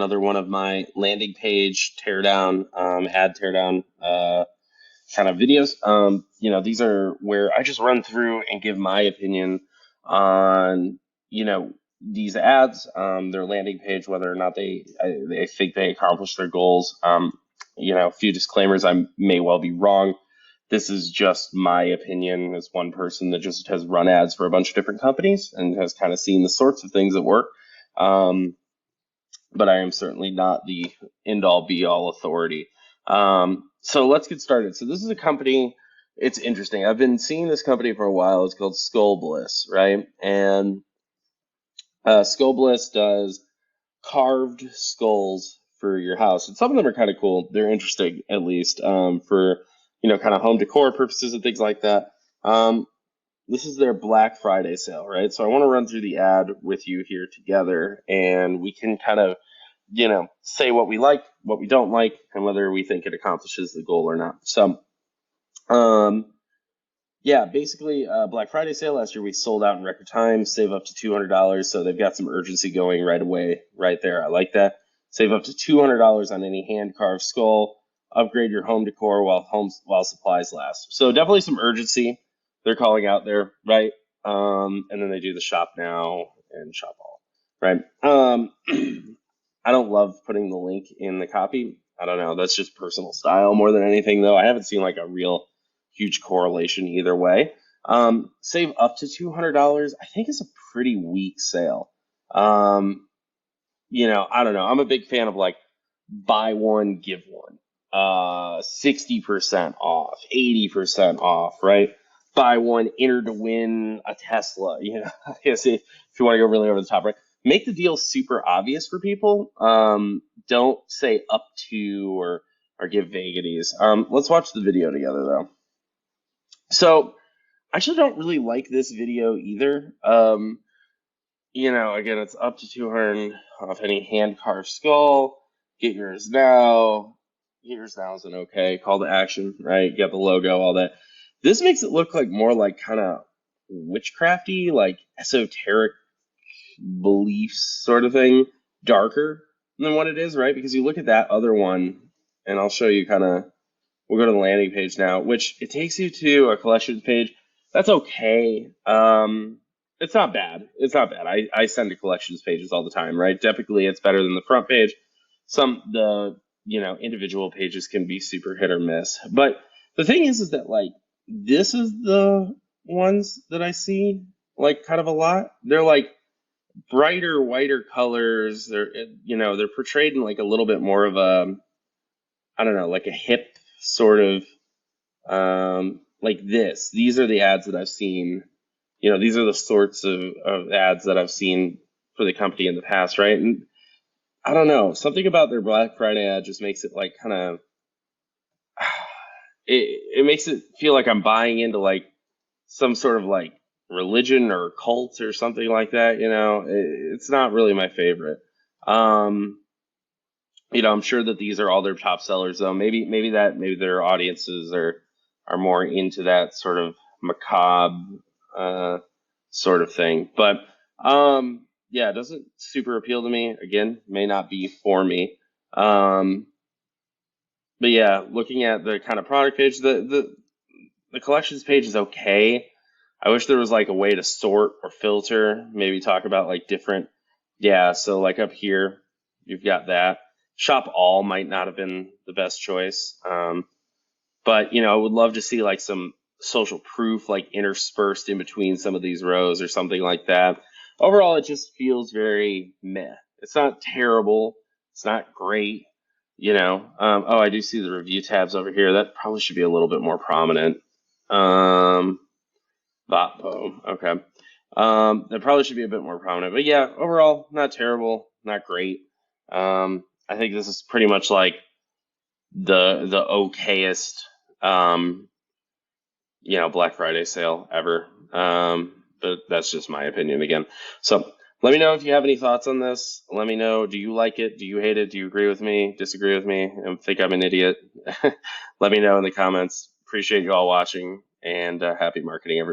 Another one of my landing page teardown, ad teardown kind of videos. These are where I just run through and give my opinion on, these ads, their landing page, whether or not they think they accomplish their goals. A few disclaimers, I may well be wrong. This is just my opinion as one person that just has run ads for a bunch of different companies and has kind of seen the sorts of things that work. But I am certainly not the end-all be-all authority. So let's get started. So this is a company, it's interesting. I've been seeing this company for a while. It's called Bliss, right? And Bliss does carved skulls for your house. And some of them are kind of cool. They're interesting, at least, for, kind of home decor purposes and things like that. This is their Black Friday sale, right? So I want to run through the ad with you here together, and we can kind of, say what we like, what we don't like, and whether we think it accomplishes the goal or not. So, basically, Black Friday sale last year, we sold out in record time, save up to $200. So they've got some urgency going right away, right there. I like that. Save up to $200 on any hand-carved skull. Upgrade your home decor while supplies last. So definitely some urgency. They're calling out there, right? And then they do the shop now and shop all, right? I don't love putting the link in the copy. I don't know. That's just personal style more than anything, though. I haven't seen like a real huge correlation either way. Save up to $200. I think is a pretty weak sale. I don't know. I'm a big fan of like buy one, give one. 60% off, 80% off, right? Buy one, enter to win a Tesla. I guess if you want to go really over the top, right? Make the deal super obvious for people. Don't say up to or give vagaries. Let's watch the video together though. So I actually don't really like this video either. Again, it's up to $200 off any hand carved skull. Get yours now. Get yours now is an okay call to action, right? Get the logo, all that. This makes it look like more like kind of witchcrafty, like esoteric beliefs sort of thing, darker than what it is, right? Because you look at that other one, and I'll show you we'll go to the landing page now, which it takes you to a collections page. That's okay. It's not bad. It's not bad. I send to collections pages all the time, right? Typically, it's better than the front page. The individual pages can be super hit or miss. But the thing is that like, this is the ones that I see like kind of a lot. They're like brighter, whiter colors. They're portrayed in like a little bit more of a, I don't know, like a hip sort of, like this. These are the ads that I've seen. These are the sorts of ads that I've seen for the company in the past, right? And I don't know, something about their Black Friday ad just makes it like kind of, it makes it feel like I'm buying into like some sort of like religion or cult or something like that. It's not really my favorite. I'm sure that these are all their top sellers though. Maybe their audiences are more into that sort of macabre sort of thing. But it doesn't super appeal to me. Again, may not be for me. But yeah, looking at the kind of product page, the collections page is okay. I wish there was like a way to sort or filter, maybe talk about like different, so like up here, you've got that. Shop all might not have been the best choice. But I would love to see like some social proof like interspersed in between some of these rows or something like that. Overall, it just feels very meh. It's not terrible. It's not great. I do see the review tabs over here. That probably should be a little bit more prominent. Vapo, okay. That probably should be a bit more prominent. But yeah, overall, not terrible, not great. I think this is pretty much like the okayest, Black Friday sale ever. But that's just my opinion again. So let me know if you have any thoughts on this. Let me know, do you like it? Do you hate it? Do you agree with me? Disagree with me? And think I'm an idiot? Let me know in the comments. Appreciate you all watching, and happy marketing, everybody.